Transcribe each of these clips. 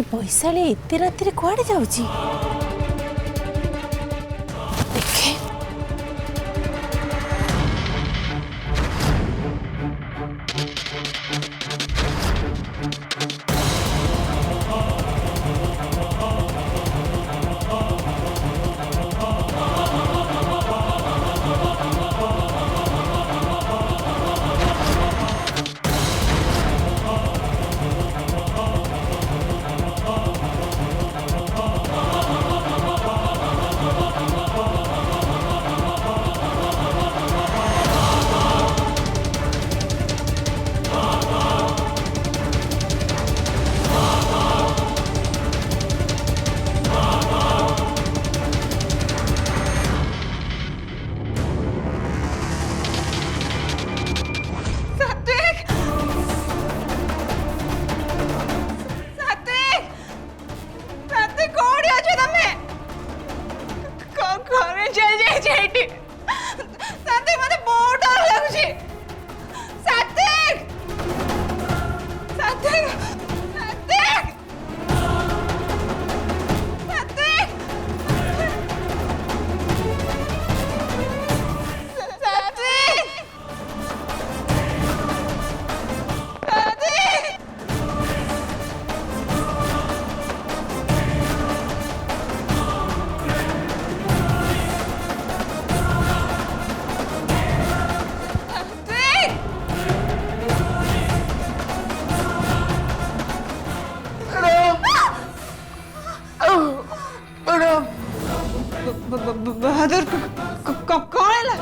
ये पैसाली एते राति कुआड़े जाऊची देखे। बहादुर कौन है?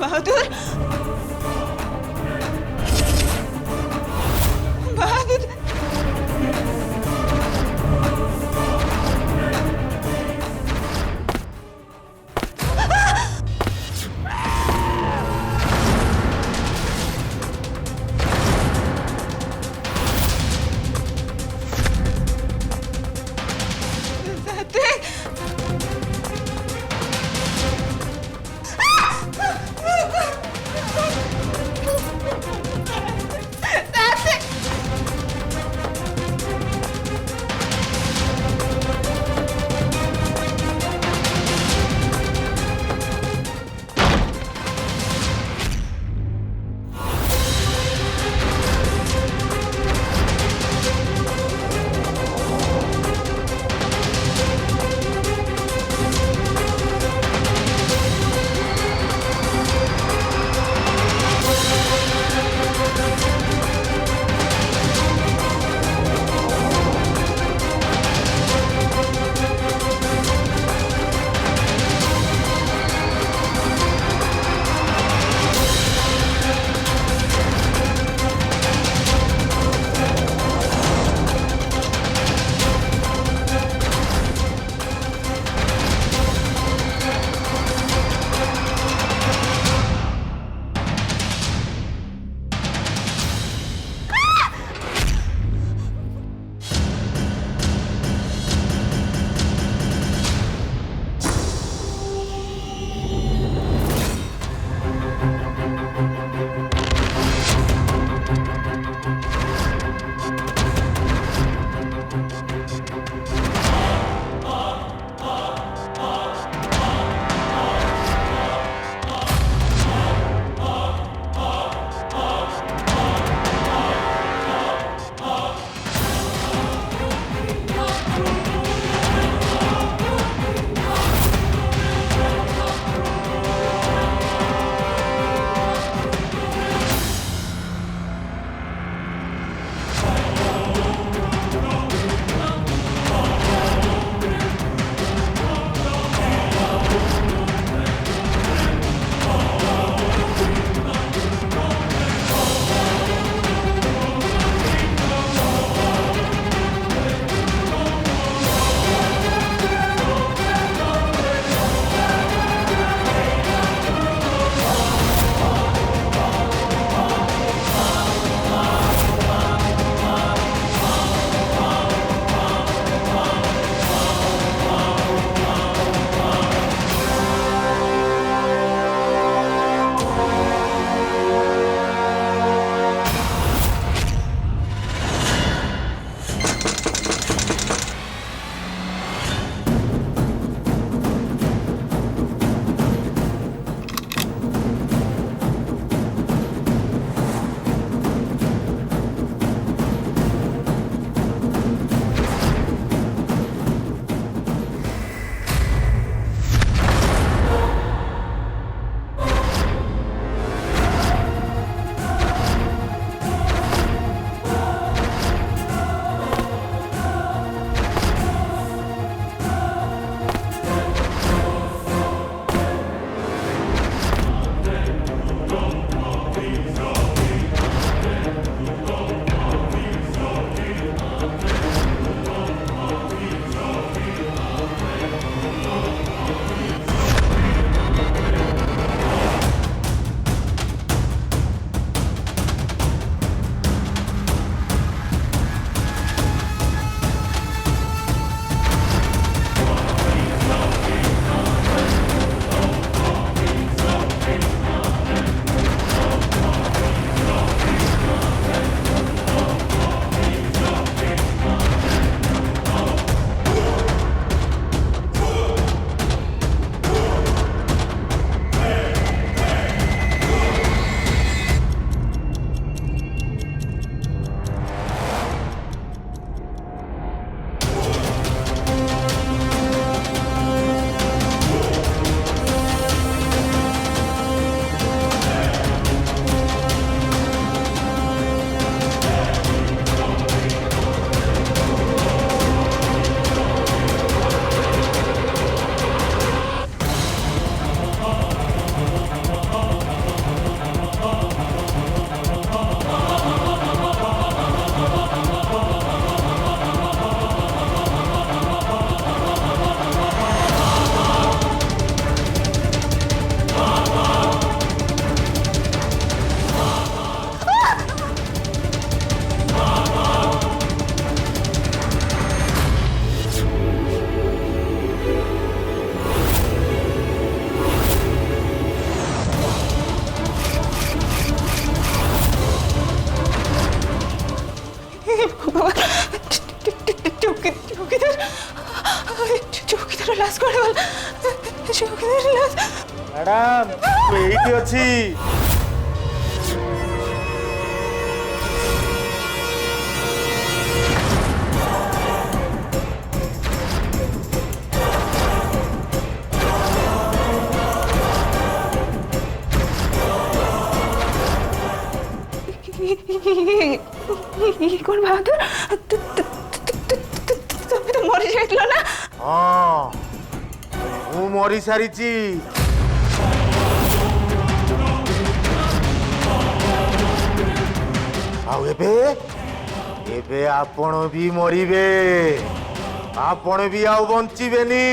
बहादुर बहादुर ମ୍ୟାଡାମ ମୁଁ ଏଇଠି ଅଛି। कौन बहादुर তুমি তো মরে যাইছিল না ହଁ ମୁଁ ମରି ସାରିଛି। ଆଉ ଏବେ ଏବେ ଆପଣ ବି ମରିବେ। ଆପଣ ବି ଆଉ ବଞ୍ଚିବେନି।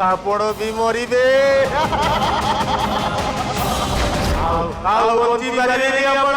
ଆପଣ ବି ମରିବେ। ଆଉ ବଞ୍ଚି ପାରିବେନି ଆପଣ।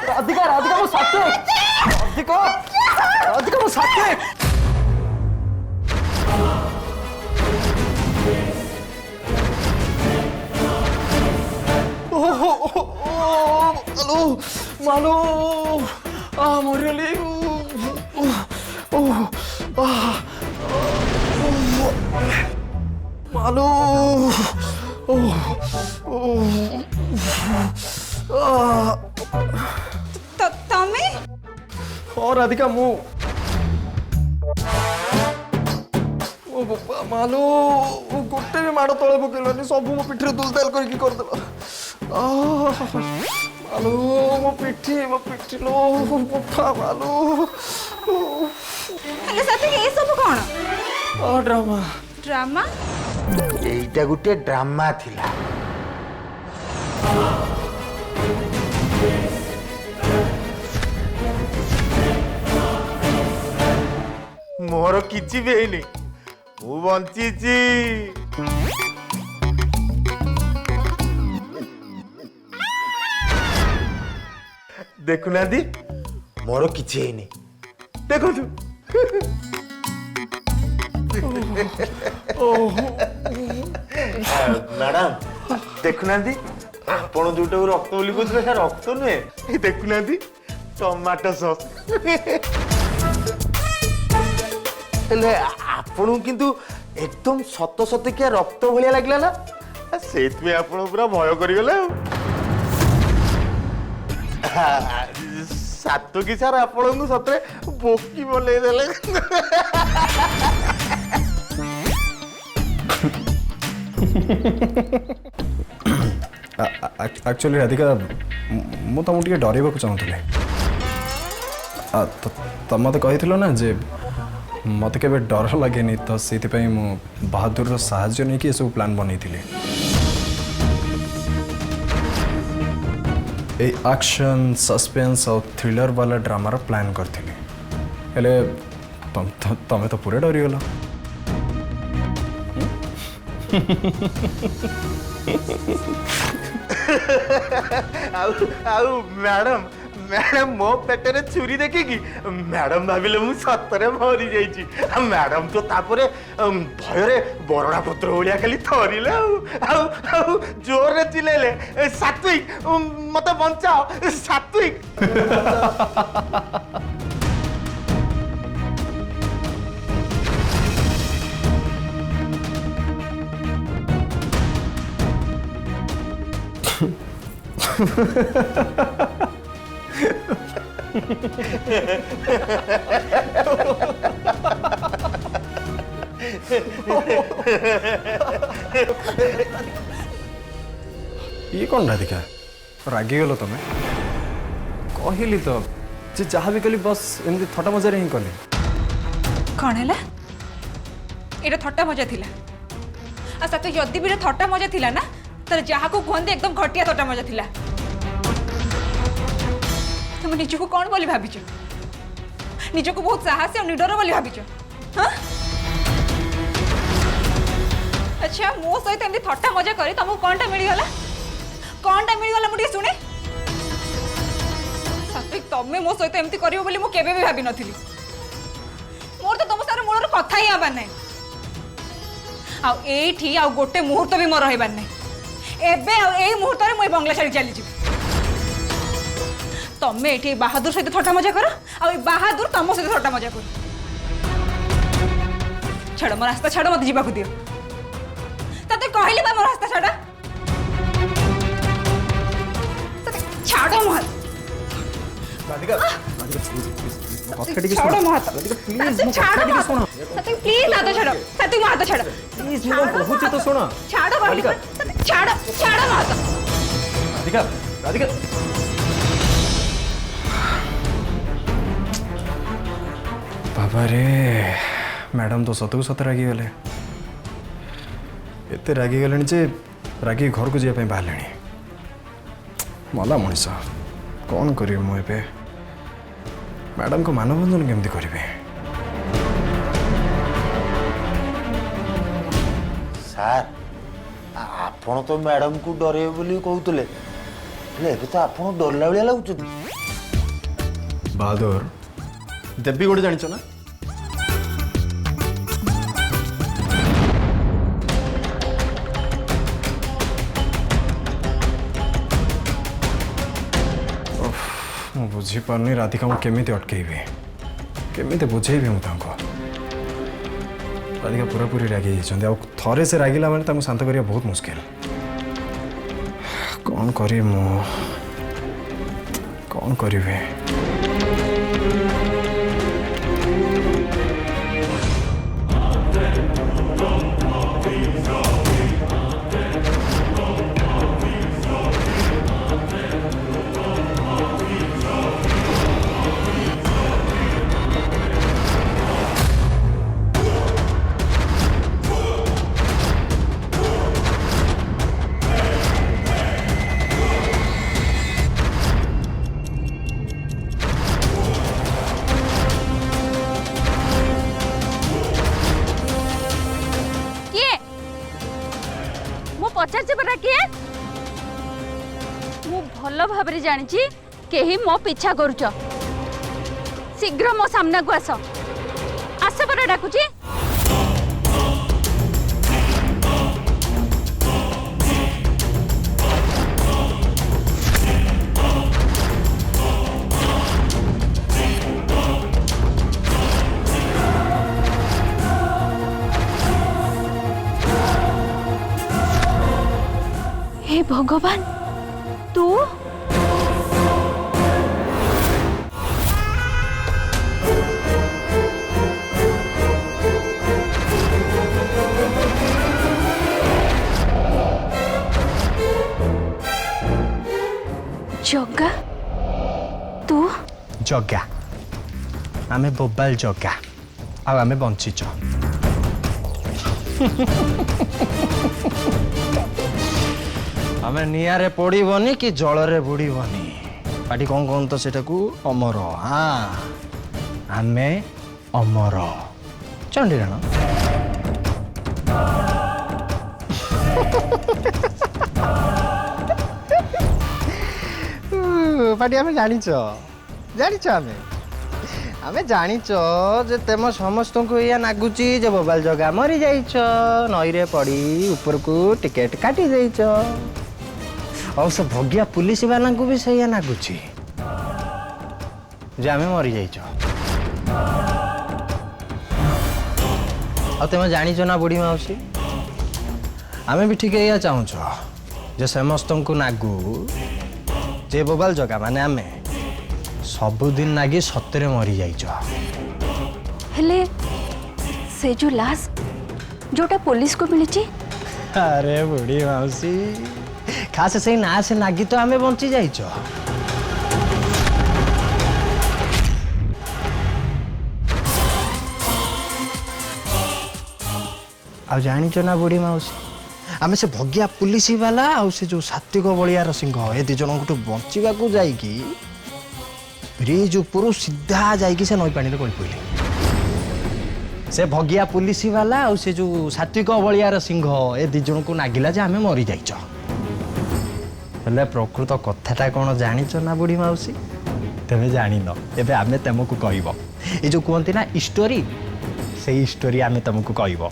राधिका राधिका वो साथे राधिका राधिका वो साथे हेलो मालो मरियली मालो तमे हाँ राधिका मु मालो गोटे भी माड़ तले पकेलानी सब मो पिठी दुलदाल करके करदेला मालो मो पिठी लो मालो हेले साथी ए सब कोन ड्रामा ड्रामा এইটা গোটে ড্রামা থিলা। মোর কিছু বি হইনি, মু বঞ্চিছি। দেখুনাহান্তি মোর কিছু হইনি, দেখন্তু। ম্যাডাম দেখুনাহান্তি, ଆପଣ ଯୋଉଟାକୁ ରକ୍ତ ବୋଲି କହୁଥିଲେ ସେ ରକ୍ତ ନୁହେଁ। ଦେଖୁନାହାନ୍ତି टमाटो सॉस हेले आपन किंतु एकदम सत सतकिया रक्त भलिया लागला ना सेत में आपन पूरा भय करि गले सातो की सार आपन को सतरे बोकी बोले देले एक्चुअली राधिका मु तुमको टे डरवा चाहूली तुम मत कही ना जे मत के डर लगे तो से मु बहादुर साहाଯ୍ୟ नहीं कि सब प्लान बनई एक्शन सस्पेंस और थ्रिलर वाला ड्रामार प्लान करी तमें तो पूरा डरीगल मैडम मैडम मो पेटरे छुरी देखिकी मैडम भाविले मु सतरे मरी जाइची मैडम तो तापरे भयरे बरड़ा पत्र ओलिया खाली थरिले जोर रे चिलेले सात्विक मते बंचाओ सात्विक ये कौन राधिका रागी गल तुम्हें कहली तो जे जहाँ भी कली बस एमती थटा मजा ही कली कौन है ये थट्टा मजा थिला आ सत यदि भी थट्टा मजा थिला ना तर जहाँ को कहते एकदम घटिया थट्टा मजा थिला तुम निजको कौन बोली भाविच निजको बहुत साहसी और निडर बोली भाविच हाँ अच्छा मो सहित एमती थट्टा मजा करी तुमको कौनटा मिलगला कौनटा मिलगला मुझे शुणे सात्विक तमें मो सहित एमती करियो बोली मु केबे भी भाबी नथिली मोर तो तुम सारे मूलर कथा ही आबार नै आ एठी आ गोटे मुहूर्त भी मोर रहबार नै एबे आ एई मुहूर्त रे मु बंगला छाड़ी चली जी तमें एठी बहादुर सहित थट्टा मजा कर आ बहादुर तम सहित थट्टा मजा कर छाड़ मो रास्ता छाड़ मत जीवा को दियो तते कहली बा मो रास्ता छाड़ तते छाड़ मो राधिका राधिका प्लीज छाड़ मो हाथ राधिका प्लीज छाड़ मो सुनो तते प्लीज हाथ छाड़ तते मो हाथ छाड़ प्लीज मैं बहुत तो सुनो छाड़ राधिका छाड़ छाड़ मो हाथ राधिका राधिका बाबा रे मैडम तो सतକୁ सत रागी गले एते रागी गले जे रागी घर को जाए बाहर मला मनीष कौन करी मुझे मैडम को मानवबंधन केमती करेंगे सार आपण तो मैडम को डरे बोली कहते हेले तो आपण डरला भाया लगुच बहादुर देवी गोटे जान ना बुझीपारनी राधिका मुझे केमी अटकईबी केमी बुझेबी मुझे राधिका पूरा पूरी रागी जाइए थे से रागिला मैंने शांत करना बहुत मुश्किल कौन करी कौन करी पचार परा किए मु भल भाव जानी कहीं मो पीछा करुच शीघ्र मो सामना को आस आस परा डाकुची भगवान तू जगा तू जगा आमे बोबाल जगा आमे बंचीच आमे निआरे पड़बनी कि जलरे बुड़बनी पाटी कौन कौन तो सेटा को अमर हाँ आमे अमर चंडीराण पाटी आमे जानिच जानिच आमे आमे जानिच जे तेम समस्त को या नागुची जे बोबाल जगा मरी जाइछ नई रे पड़ी ऊपर को टिकेट काटी जाइछ और सब भगिया पुलिस वाला को भी सही नागुची जे आमे मरी जाइछ आ तेम जानिछ ना बुढ़ी माउसी आमे भी ठीक या चाहूछ जे समस्त को नागु जे बोबाल जगा माने आमे सबुदिन नागी सतरे मरी जाइछ हेले से जो लाश जोटा पुलिस को मिली अरे बुढ़ी माउसी खास से ना से नागी तो आमे बंची जाइछ आ जानिछ ना बुढ़ी माउसी आमे से भगिया पुलिस वाला आ से जो सात्विक बलियार सिंह ए दी जन को बंचीबा को जाई की ब्रिज ऊपर सीधा जाइए से नई पानी गली पड़े से भगिया पुलिस वाला और से जो सात्विक बलियार सिंह ए दी जन को नागिला जे आमे मरी जाइछ हेले प्रकृत कथाटा कौन जानिछ ना बुढ़ी माउसी तेमे जानी न एबे आमे तुमको कहबो ए जो कहती ना स्टोरी से स्टोरी आमे तुमको कहबो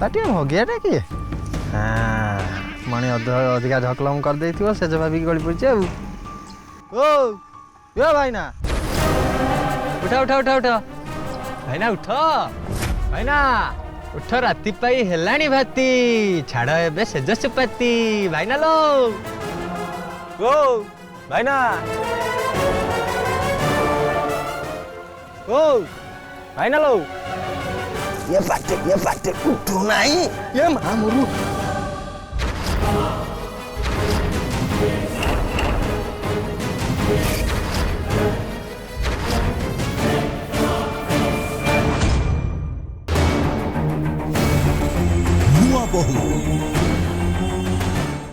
पाटी हो गया ना कि हाँ मणि अधिका झकलम कर देथियो से जब भी गली पड़छ ओ यो भाईना उठा उठा उठा उठा भाईना उठ भाईना उठ राति पाई हेलाणी भाती छाड़ एबे सेजसुपाती भाईना लो ओ भाईना ओ भाईना लो ये बाटे उठो नहीं ये मां मुरु